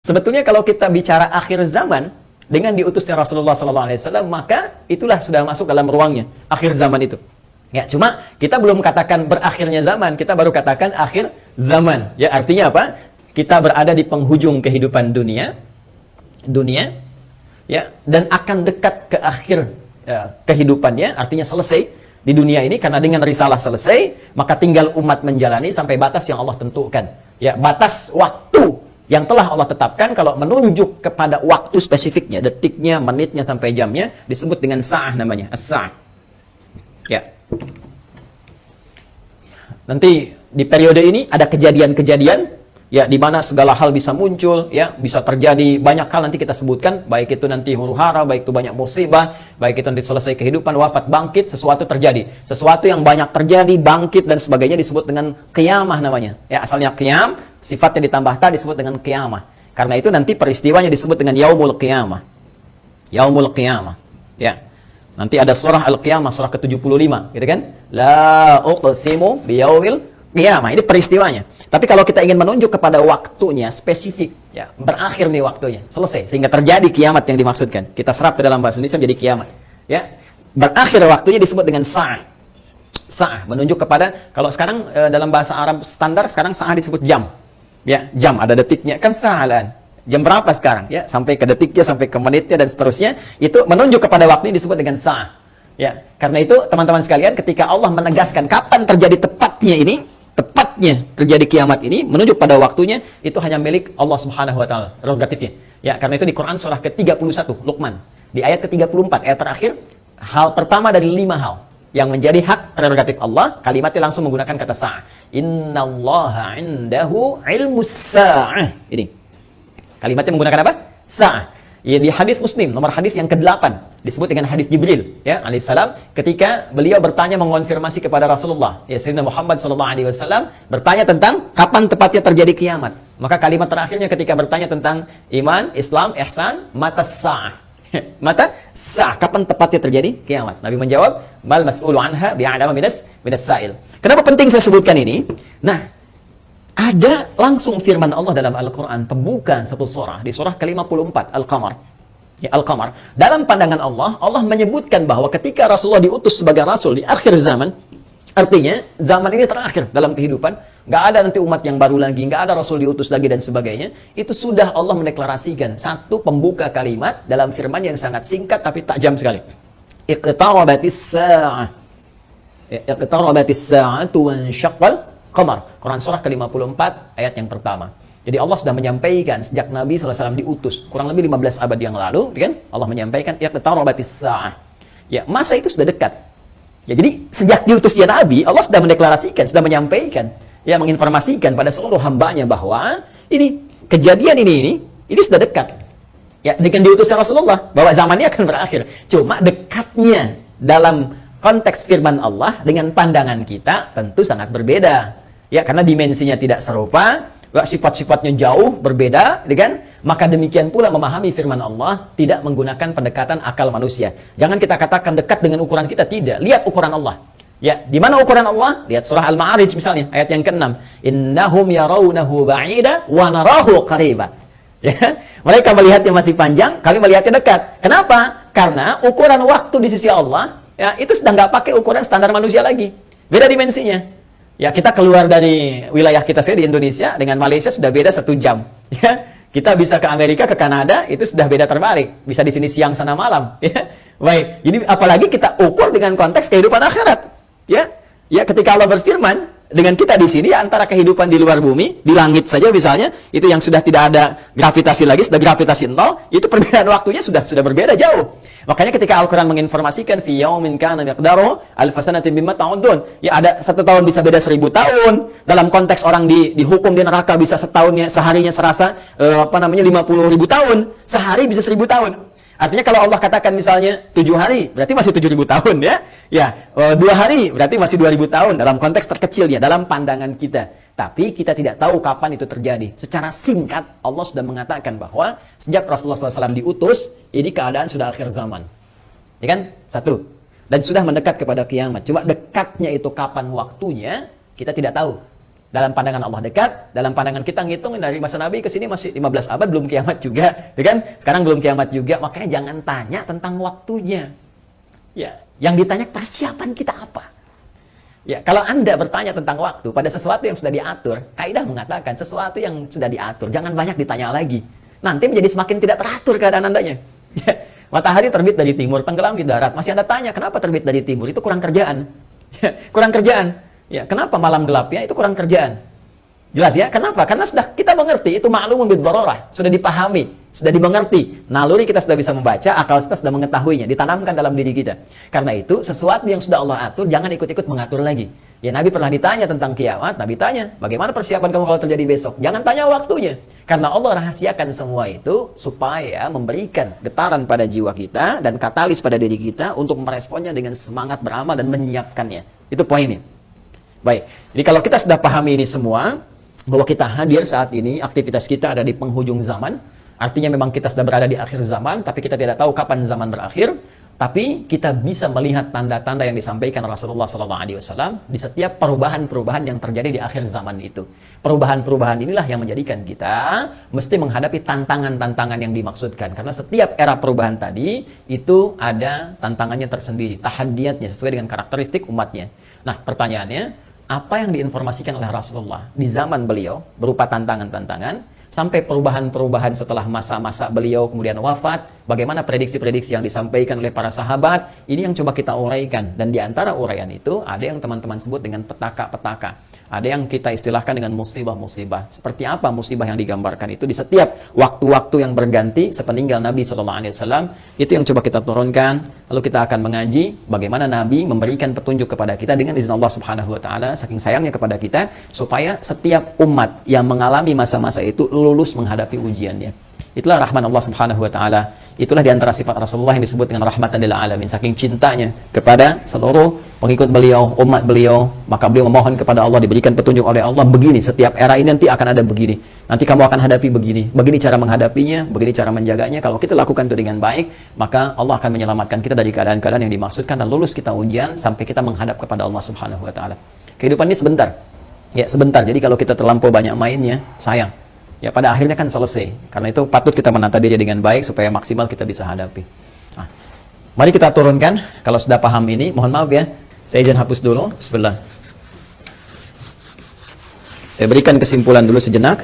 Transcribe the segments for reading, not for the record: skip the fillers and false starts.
Sebetulnya kalau kita bicara akhir zaman dengan diutusnya Rasulullah SAW, maka itulah sudah masuk dalam ruangnya akhir zaman itu. Ya, cuma kita belum katakan berakhirnya zaman, kita baru katakan akhir zaman. Ya, artinya apa? Kita berada di penghujung kehidupan dunia, ya, dan akan dekat ke akhir kehidupannya, artinya selesai di dunia ini karena dengan risalah selesai, maka tinggal umat menjalani sampai batas yang Allah tentukan. Ya, batas waktu yang telah Allah tetapkan. Kalau menunjuk kepada waktu spesifiknya, detiknya, menitnya sampai jamnya, disebut dengan sa'ah namanya, as-sa'ah. Ya. Nanti di periode ini ada kejadian-kejadian ya di mana segala hal bisa muncul, ya, bisa terjadi banyak hal nanti kita sebutkan, baik itu nanti huru-hara, baik itu banyak musibah, baik itu nanti selesai kehidupan, wafat, bangkit, sesuatu terjadi. Sesuatu yang banyak terjadi, bangkit dan sebagainya disebut dengan qiyamah namanya. Ya, asalnya qiyam, sifatnya ditambah ta disebut dengan qiyamah. Karena itu nanti peristiwanya disebut dengan yaumul qiyamah. Yaumul qiyamah. Ya. Nanti ada surah Al-Qiyamah, surah ke-75, gitu kan? La uqsimu biyaumil qiyamah. Ini peristiwanya. Tapi kalau kita ingin menunjuk kepada waktunya spesifik, ya, berakhir nih waktunya, selesai, sehingga terjadi kiamat yang dimaksudkan. Kita serap ke dalam bahasa Indonesia menjadi kiamat. Ya, berakhir waktunya disebut dengan sa'ah. Sa'ah menunjuk kepada, kalau sekarang dalam bahasa Arab standar sekarang sa'ah disebut jam. Ya, jam ada detiknya, kan sa'alan. Jam berapa sekarang? Ya, sampai ke detiknya, sampai ke menitnya dan seterusnya, itu menunjuk kepada waktunya disebut dengan sa'ah. Ya, karena itu teman-teman sekalian, ketika Allah menegaskan kapan terjadi tepatnya terjadi kiamat ini, menunjuk pada waktunya, itu hanya milik Allah Subhanahu wa taala, prerogatifnya. Ya, karena itu di Quran surah ke-31 Luqman, di ayat ke-34, ayat terakhir, hal pertama dari 5 hal yang menjadi hak prerogatif Allah, kalimatnya langsung menggunakan kata sa'ah. Innallaha 'indahu 'ilmus sa'ah. Ini. Kalimatnya menggunakan apa? Sa'ah. Ya, di hadis Muslim, nomor hadis yang ke-8, disebut dengan hadis Jibril, ya, alaihissalam, ketika beliau bertanya mengonfirmasi kepada Rasulullah, ya, Sayyidina Muhammad SAW, bertanya tentang kapan tepatnya terjadi kiamat. Maka kalimat terakhirnya ketika bertanya tentang iman, Islam, ihsan, mata sa'ah. Mata sa'ah, kapan tepatnya terjadi kiamat? Nabi menjawab, mal mas'ulu anha bi'alama minas sa'il. Kenapa penting saya sebutkan ini? Nah, ada langsung firman Allah dalam Al-Quran, pembukaan satu surah, di surah ke-54, Al-Qamar. Ya, Al-Qamar. Dalam pandangan Allah, Allah menyebutkan bahwa ketika Rasulullah diutus sebagai Rasul di akhir zaman, artinya zaman ini terakhir dalam kehidupan, nggak ada nanti umat yang baru lagi, nggak ada Rasul diutus lagi dan sebagainya, itu sudah Allah mendeklarasikan satu pembuka kalimat dalam firman yang sangat singkat tapi tajam sekali. Iqtarabatis sa'ah. Iqtarabatis sa'atu wansyaqqal Qamar, Quran surah ke-54 ayat yang pertama. Jadi Allah sudah menyampaikan sejak Nabi SAW diutus, kurang lebih 15 abad yang lalu, kan? Allah menyampaikan iqtarabatis sa'ah. Ya, masa itu sudah dekat. Ya, jadi sejak diutusnya Nabi, Allah sudah mendeklarasikan, sudah menyampaikan, ya, menginformasikan pada seluruh hambanya bahwa ini kejadian ini sudah dekat. Ya, dengan diutusnya Rasulullah bahwa zamannya akan berakhir. Cuma dekatnya dalam konteks firman Allah dengan pandangan kita tentu sangat berbeda. Ya, karena dimensinya tidak serupa, sifat-sifatnya jauh berbeda, kan? Maka demikian pula memahami firman Allah tidak menggunakan pendekatan akal manusia. Jangan kita katakan dekat dengan ukuran kita, tidak. Lihat ukuran Allah. Ya, di mana ukuran Allah? Lihat surah Al-Ma'arij misalnya, ayat yang ke-6. Innahum yarawnahu ba'ida wa narahu qariba. Ya, mereka melihatnya masih panjang, kami melihatnya dekat. Kenapa? Karena ukuran waktu di sisi Allah, ya, itu sudah nggak pakai ukuran standar manusia lagi. Beda dimensinya. Ya, kita keluar dari wilayah kita di Indonesia dengan Malaysia sudah beda 1 jam. Ya, kita bisa ke Amerika, ke Kanada, itu sudah beda terbalik. Bisa di sini siang sana malam. Ya, baik. Ini apalagi kita ukur dengan konteks kehidupan akhirat. Ya, ya, ketika Allah berfirman dengan kita di sini, ya, antara kehidupan di luar bumi, di langit saja misalnya, itu yang sudah tidak ada gravitasi lagi, sudah gravitasi nol, itu perbedaan waktunya sudah berbeda jauh. Makanya ketika Al-Quran menginformasikan fi yaumin kana miqdaruhu alf sanatin mimma ta'udun, ya, ada 1 tahun bisa beda 1000 tahun. Dalam konteks orang dihukum di neraka bisa setahunnya, seharinya serasa 50.000 tahun, sehari bisa 1000 tahun. Artinya kalau Allah katakan misalnya 7 hari, berarti masih 7.000 tahun, ya. Ya, 2 hari berarti masih 2.000 tahun dalam konteks terkecilnya, dalam pandangan kita. Tapi kita tidak tahu kapan itu terjadi. Secara singkat, Allah sudah mengatakan bahwa sejak Rasulullah SAW diutus, ini keadaan sudah akhir zaman. Ya kan? 1. Dan sudah mendekat kepada kiamat. Cuma dekatnya itu kapan waktunya, kita tidak tahu. Dalam pandangan Allah dekat, dalam pandangan kita ngitung dari masa Nabi ke sini masih 15 abad, belum kiamat juga, ya kan? Sekarang belum kiamat juga, makanya jangan tanya tentang waktunya. Ya, yang ditanya persiapan kita apa? Ya, kalau Anda bertanya tentang waktu pada sesuatu yang sudah diatur, kaidah mengatakan sesuatu yang sudah diatur, jangan banyak ditanya lagi. Nanti menjadi semakin tidak teratur keadaan Andanya. Ya, matahari terbit dari timur, tenggelam di darat. Masih Anda tanya, kenapa terbit dari timur? Itu kurang kerjaan. Ya, kurang kerjaan. Ya, kenapa malam gelapnya? Itu kurang kerjaan. Jelas ya? Kenapa? Karena sudah kita mengerti, itu ma'lumun bid darurah, sudah dipahami, sudah dimengerti. Naluri kita sudah bisa membaca, akal kita sudah mengetahuinya, ditanamkan dalam diri kita. Karena itu, sesuatu yang sudah Allah atur, jangan ikut-ikut mengatur lagi. Ya, Nabi pernah ditanya tentang kiamat, Nabi tanya, bagaimana persiapan kamu kalau terjadi besok? Jangan tanya waktunya. Karena Allah rahasiakan semua itu supaya memberikan getaran pada jiwa kita dan katalis pada diri kita untuk meresponnya dengan semangat beramal dan menyiapkannya. Itu poinnya. Baik, jadi kalau kita sudah pahami ini semua, bahwa kita hadir saat ini, aktivitas kita ada di penghujung zaman, artinya memang kita sudah berada di akhir zaman, tapi kita tidak tahu kapan zaman berakhir, tapi kita bisa melihat tanda-tanda yang disampaikan Rasulullah SAW di setiap perubahan-perubahan yang terjadi di akhir zaman itu. Perubahan-perubahan inilah yang menjadikan kita mesti menghadapi tantangan-tantangan yang dimaksudkan, karena setiap era perubahan tadi itu ada tantangannya tersendiri, tahadiyatnya sesuai dengan karakteristik umatnya. Nah, pertanyaannya, apa yang diinformasikan oleh Rasulullah di zaman beliau berupa tantangan-tantangan sampai perubahan-perubahan setelah masa-masa beliau kemudian wafat, bagaimana prediksi-prediksi yang disampaikan oleh para sahabat, ini yang coba kita uraikan. Dan di antara uraian itu ada yang teman-teman sebut dengan petaka-petaka, ada yang kita istilahkan dengan musibah-musibah. Seperti apa musibah yang digambarkan itu di setiap waktu-waktu yang berganti sepeninggal Nabi SAW, itu yang coba kita turunkan. Lalu kita akan mengaji bagaimana Nabi memberikan petunjuk kepada kita dengan izin Allah Subhanahu wa taala, saking sayangnya kepada kita, supaya setiap umat yang mengalami masa-masa itu lulus menghadapi ujiannya. Itulah rahmat Allah Subhanahu wa taala. Itulah di antara sifat Rasulullah yang disebut dengan rahmatan lil alamin. Saking cintanya kepada seluruh pengikut beliau, umat beliau, maka beliau memohon kepada Allah diberikan petunjuk oleh Allah, begini, setiap era ini nanti akan ada begini. Nanti kamu akan hadapi begini. Begini cara menghadapinya, begini cara menjaganya. Kalau kita lakukan itu dengan baik, maka Allah akan menyelamatkan kita dari keadaan-keadaan yang dimaksudkan dan lulus kita ujian sampai kita menghadap kepada Allah Subhanahu wa taala. Kehidupan ini sebentar. Ya, sebentar. Jadi kalau kita terlampau banyak mainnya, sayang. Ya, pada akhirnya kan selesai. Karena itu patut kita menata diri dengan baik supaya maksimal kita bisa hadapi. Nah, mari kita turunkan. Kalau sudah paham ini, mohon maaf ya, saya izin hapus dulu. Bismillah. Saya berikan kesimpulan dulu sejenak.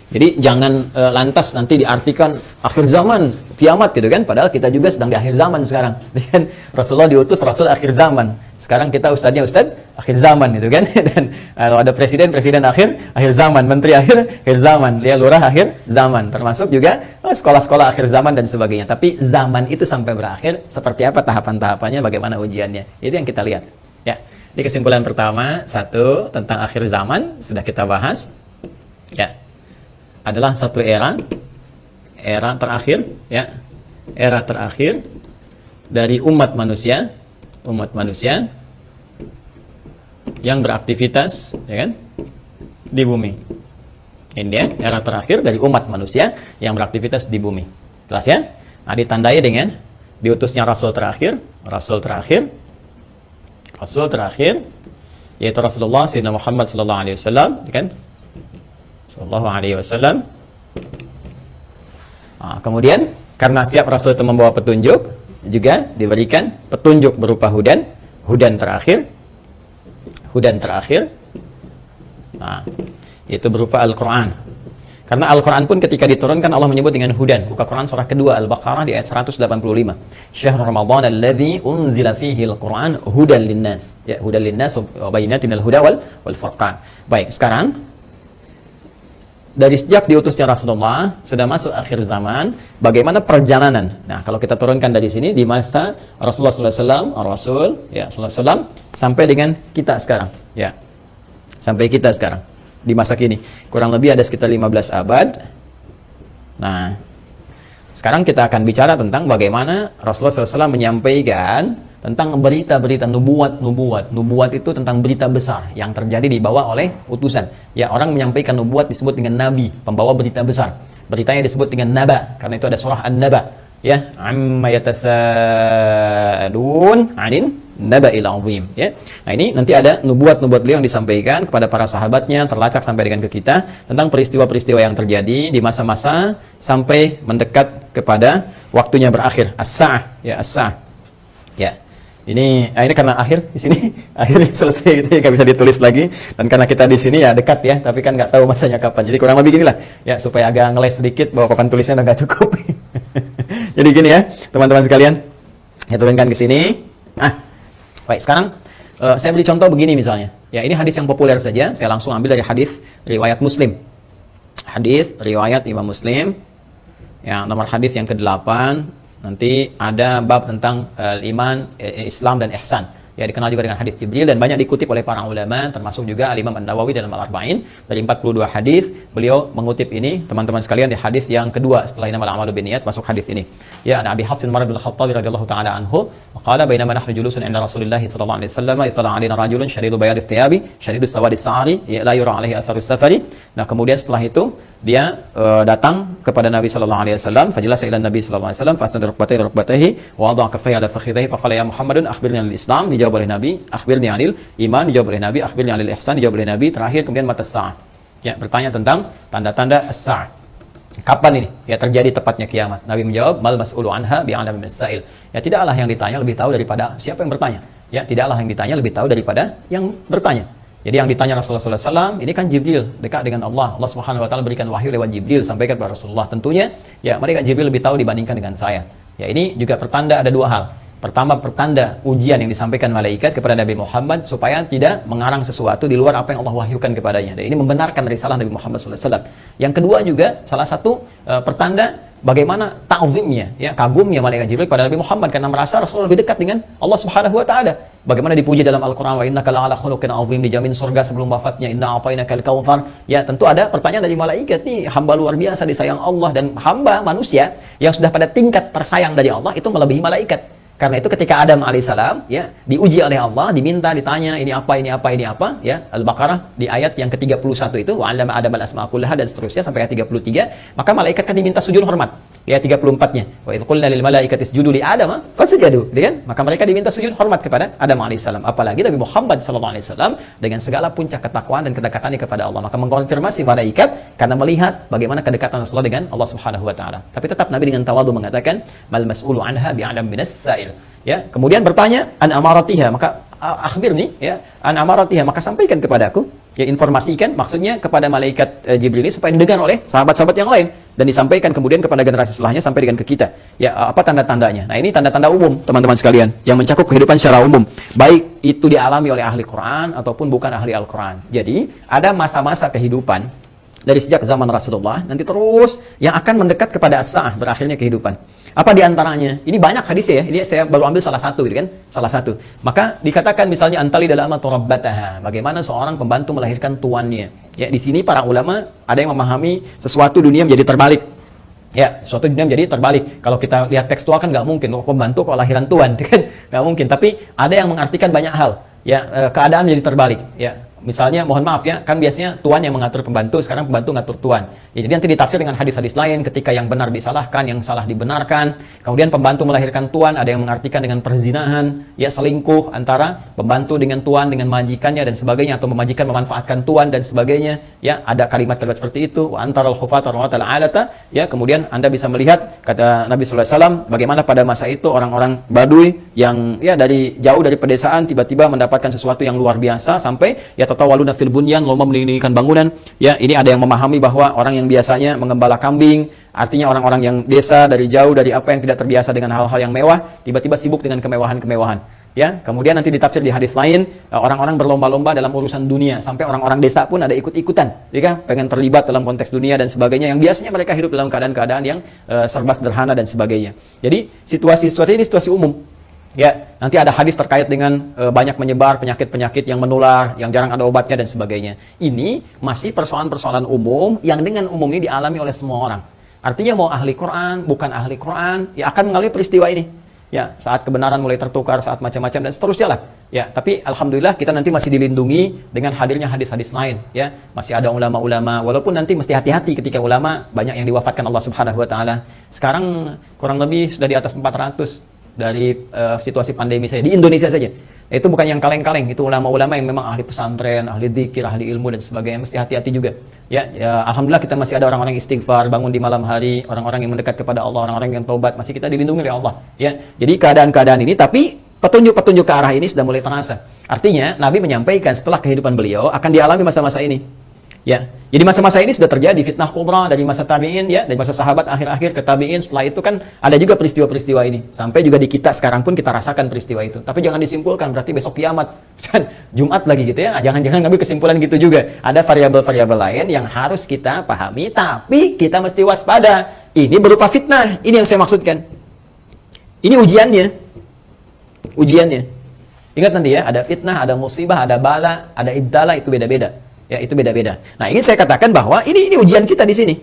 Jadi jangan lantas nanti diartikan akhir zaman, kiamat gitu kan. Padahal kita juga sedang di akhir zaman sekarang. Rasulullah diutus Rasul akhir zaman. Sekarang kita ustadznya ustadz akhir zaman gitu kan. Dan kalau ada presiden akhir zaman, menteri akhir zaman, dia lurah akhir zaman. Termasuk juga sekolah-sekolah akhir zaman dan sebagainya. Tapi zaman itu sampai berakhir seperti apa tahapan-tahapannya, bagaimana ujiannya. Itu yang kita lihat. Ya. Ini kesimpulan pertama, satu tentang akhir zaman sudah kita bahas. Ya. Adalah satu era terakhir, ya, era terakhir dari umat manusia yang beraktivitas, ya kan, di bumi. Ini dia, era terakhir dari umat manusia yang beraktivitas di bumi. Jelas ya? Nah, ditandai dengan diutusnya Rasul terakhir, yaitu Rasulullah Sayyidina Muhammad sallallahu alaihi wasallam, kan? Sallallahu alaihi wasallam. Nah, kemudian karena siap Rasul itu membawa petunjuk, juga diberikan petunjuk berupa hudan terakhir. Nah, itu berupa Al-Qur'an. Karena Al-Qur'an pun ketika diturunkan Allah menyebut dengan hudan. Buka Quran surah kedua Al-Baqarah di ayat 185. Syahrul Ramadan alladzi unzila fihi al-Qur'an hudan linnas. Ya, hudan linnas wa bayyinatin al-huda wal furqan. Baik, sekarang dari sejak diutusnya Rasulullah sudah masuk akhir zaman, bagaimana perjalanan? Nah, kalau kita turunkan dari sini di masa Rasulullah SAW, sampai dengan kita sekarang, ya, sampai kita sekarang di masa kini, kurang lebih ada sekitar 15 abad. Nah, sekarang kita akan bicara tentang bagaimana Rasulullah SAW menyampaikan tentang berita-berita nubuat. Nubuat itu tentang berita besar yang terjadi dibawa oleh utusan. Ya, orang menyampaikan nubuat disebut dengan nabi, pembawa berita besar. Beritanya disebut dengan naba, karena itu ada surah An-Naba. Ya, amma yatasaalun 'anil naba'il 'azim, ya. Nah, ini nanti ada nubuat-nubuat beliau yang disampaikan kepada para sahabatnya, terlacak sampai dengan ke kita tentang peristiwa-peristiwa yang terjadi di masa-masa sampai mendekat kepada waktunya berakhir, as-sa'ah, ya, as-sa'ah. Ya. Ini karena akhir di sini akhirnya selesai gitu ya, nggak bisa ditulis lagi, dan karena kita di sini ya dekat ya, tapi kan nggak tahu masanya kapan, jadi kurang lebih gini lah ya, supaya agak ngeles sedikit bahwa papan tulisnya udah nggak cukup. Jadi gini ya teman-teman sekalian, saya turunkan ke sini. Baik, sekarang saya beri contoh begini misalnya ya, ini hadis yang populer saja, saya langsung ambil dari hadis riwayat Muslim, hadis riwayat Imam Muslim yang nomor hadis yang ke-8. Nanti ada bab tentang iman, Islam dan ihsan. Ya, dikenal juga dengan hadis Jibril dan banyak dikutip oleh para ulama, termasuk juga Al-Imam An-Nawawi dalam Al-Arba'in. Dari 42 hadis, beliau mengutip ini, teman-teman sekalian, di hadis yang kedua setelah innamal a'malu binniyat, masuk hadis ini. Ya, ada Abi Hafs bin Umar bin Khattab radhiyallahu ta'ala anhu, qala bainama nahnu julusun 'inda Rasulillah sallallahu alaihi wasallam, itala 'alaina rajulun shadidu bayadit thiyabi, shadidus sawadis sa'ari, la yura 'alaihi atharus safari. Nah, kemudian setelah itu dia datang kepada Nabi sallallahu alaihi wasallam, fajalasa ila Nabi sallallahu alaihi wasallam, fasnada rukbatayhi wa wada'a kaffayhi ala fakhidhihi, faqala ya Muhammadun akhbirni anil Islam, dijawab oleh Nabi, akhbirni anil iman, dijawab oleh Nabi, akhbirni anil ihsan, dijawab oleh Nabi. Terakhir kemudian mata sa'ah. Ya, bertanya tentang tanda-tanda as-sa'ah. Kapan ini ya terjadi tepatnya kiamat? Nabi menjawab, mal mas'ulu anha bi'alam min as-sa'il. Ya, tidaklah yang ditanya lebih tahu daripada siapa yang bertanya. Ya, tidaklah yang ditanya lebih tahu daripada yang bertanya. Jadi yang ditanya Rasulullah SAW ini kan Jibril, dekat dengan Allah. Allah Subhanahu Wa Taala berikan wahyu lewat Jibril sampaikan kepada Rasulullah. Tentunya ya malaikat Jibril lebih tahu dibandingkan dengan saya. Ya, ini juga pertanda ada dua hal. Pertama, pertanda ujian yang disampaikan malaikat kepada Nabi Muhammad supaya tidak mengarang sesuatu di luar apa yang Allah wahyukan kepadanya. Dan ini membenarkan risalah Nabi Muhammad SAW. Yang kedua juga salah satu pertanda bagaimana ta'zimnya, ya, kagumnya malaikat Jibril pada Nabi Muhammad karena merasa Rasulullah lebih dekat dengan Allah Subhanahu Wa Taala. Bagaimana dipuji dalam Al-Quran, wa innaka la'ala khuluqin 'azim, dijamin surga sebelum wafatnya, inna a'tainakal kautsar. Ya, tentu ada pertanyaan dari malaikat, nih hamba luar biasa disayang Allah, dan hamba manusia yang sudah pada tingkat tersayang dari Allah itu melebihi malaikat. Karena itu ketika Adam alaihissalam ya diuji oleh Allah, diminta, ditanya ini apa, ya, Al-Baqarah di ayat yang ke-31 itu, wa 'allama Adam al-asma'a kullaha, dan seterusnya sampai ayat 33, maka malaikat kan diminta sujud hormat. Ya, 34-nya. Wa idz qulna lil malaikati isjudu li Adama fasajadu, gitu kan? Maka mereka diminta sujud hormat kepada Adam alaihissalam. Apalagi Nabi Muhammad sallallahu alaihi wasallam dengan segala puncak ketakwaan dan kedekatannya kepada Allah, maka mengkonfirmasi malaikat karena melihat bagaimana kedekatan Rasulullah dengan Allah Subhanahu Wa Taala. Tapi tetap Nabi dengan tawadhu mengatakan, mal mas'ulu anha bi'alam minas sa'il. Ya, kemudian bertanya an amaratiha, maka akhbirni ya an amaratiha, maka sampaikan kepadaku, ya, informasikan, maksudnya kepada malaikat Jibril ini supaya didengar oleh sahabat-sahabat yang lain dan disampaikan kemudian kepada generasi setelahnya sampai dengan ke kita. Ya, apa tanda-tandanya? Nah, ini tanda-tanda umum teman-teman sekalian yang mencakup kehidupan secara umum, baik itu dialami oleh ahli Quran ataupun bukan ahli Al-Quran. Jadi ada masa-masa kehidupan dari sejak zaman Rasulullah nanti terus yang akan mendekat kepada as-sa'ah, berakhirnya kehidupan. Apa diantaranya? Ini banyak hadisnya ya. Ini saya baru ambil salah satu, gitu kan? Salah satu. Maka dikatakan misalnya antali dalam rabbataha, bagaimana seorang pembantu melahirkan tuannya. Ya, di sini para ulama ada yang memahami sesuatu dunia menjadi terbalik. Ya, suatu dunia menjadi terbalik. Kalau kita lihat tekstual kan nggak mungkin pembantu kok lahiran tuan, kan? Nggak mungkin. Tapi ada yang mengartikan banyak hal. Ya, keadaan menjadi terbalik. Ya. Misalnya, mohon maaf ya, kan biasanya tuan yang mengatur pembantu, sekarang pembantu ngatur tuan. Ya, jadi nanti ditafsir dengan hadis-hadis lain, ketika yang benar disalahkan, yang salah dibenarkan. Kemudian pembantu melahirkan tuan, ada yang mengartikan dengan perzinahan, ya, selingkuh antara pembantu dengan tuan, dengan majikannya dan sebagainya, atau pemajikan memanfaatkan tuan dan sebagainya. Ya, ada kalimat-kalimat seperti itu. Wa antaral khufata wa alata. Ya, kemudian Anda bisa melihat kata Nabi sallallahu alaihi wasallam bagaimana pada masa itu orang-orang Badui yang ya dari jauh dari pedesaan tiba-tiba mendapatkan sesuatu yang luar biasa sampai ya tatawaluna fil bunyan, lomba meninggikan bangunan. Ya, ini ada yang memahami bahwa orang yang biasanya mengembala kambing, artinya orang-orang yang desa dari jauh, dari apa yang tidak terbiasa dengan hal-hal yang mewah, tiba-tiba sibuk dengan kemewahan-kemewahan. Ya, kemudian nanti ditafsir di hadis lain, orang-orang berlomba-lomba dalam urusan dunia, sampai orang-orang desa pun ada ikut-ikutan, ya, pengen terlibat dalam konteks dunia dan sebagainya, yang biasanya mereka hidup dalam keadaan-keadaan yang serba sederhana dan sebagainya. Jadi situasi-situasi ini situasi umum. Ya, nanti ada hadis terkait dengan banyak menyebar penyakit-penyakit yang menular, yang jarang ada obatnya dan sebagainya. Ini masih persoalan-persoalan umum yang dengan umum ini dialami oleh semua orang. Artinya mau ahli Quran, bukan ahli Quran, ya akan mengalami peristiwa ini. Ya, saat kebenaran mulai tertukar, saat macam-macam dan seterusnya lah. Ya, tapi alhamdulillah kita nanti masih dilindungi dengan hadirnya hadis-hadis lain. Ya, masih ada ulama-ulama, walaupun nanti mesti hati-hati ketika ulama banyak yang diwafatkan Allah Subhanahu Wa Taala. Sekarang kurang lebih sudah di atas 400. dari situasi pandemi saja di Indonesia saja. Itu bukan yang kaleng-kaleng, itu ulama-ulama yang memang ahli pesantren, ahli dzikir, ahli ilmu dan sebagainya, mesti hati-hati juga. Ya, alhamdulillah kita masih ada orang-orang istighfar, bangun di malam hari, orang-orang yang mendekat kepada Allah, orang-orang yang taubat, masih kita dilindungi oleh Allah. Ya, jadi keadaan-keadaan ini, tapi petunjuk-petunjuk ke arah ini sudah mulai terasa. Artinya, Nabi menyampaikan setelah kehidupan beliau akan dialami masa-masa ini. Ya, jadi masa-masa ini sudah terjadi fitnah kubra dari masa tabi'in, ya, dari masa sahabat akhir-akhir ke tabi'in. Setelah itu kan ada juga peristiwa-peristiwa ini. Sampai juga di kita sekarang pun kita rasakan peristiwa itu. Tapi jangan disimpulkan berarti besok kiamat, kan Jumat lagi gitu ya. Jangan-jangan ngambil kesimpulan gitu juga. Ada variabel-variabel lain yang harus kita pahami, tapi kita mesti waspada. Ini berupa fitnah. Ini yang saya maksudkan. Ini ujiannya. Ujiannya. Ingat nanti ya, ada fitnah, ada musibah, ada bala, ada ibtala, itu beda-beda. Ya, itu beda-beda. Nah, ingin saya katakan bahwa ini ujian kita di sini.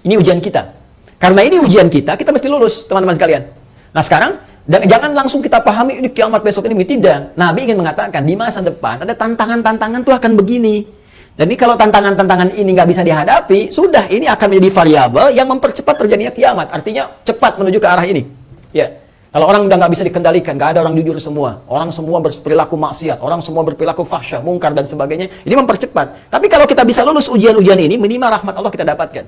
Ini ujian kita. Karena ini ujian kita mesti lulus, teman-teman sekalian. Nah, sekarang jangan langsung kita pahami ini kiamat besok ini. Tidak. Nabi ingin mengatakan di masa depan ada tantangan-tantangan tuh akan begini. Dan ini kalau tantangan-tantangan ini nggak bisa dihadapi, sudah ini akan menjadi variabel yang mempercepat terjadinya kiamat. Artinya cepat menuju ke arah ini. Ya. Kalau orang udah nggak bisa dikendalikan, nggak ada orang jujur semua, orang semua berperilaku maksiat, orang semua berperilaku fahsyah, mungkar dan sebagainya, ini mempercepat. Tapi kalau kita bisa lulus ujian-ujian ini, minimal rahmat Allah kita dapatkan.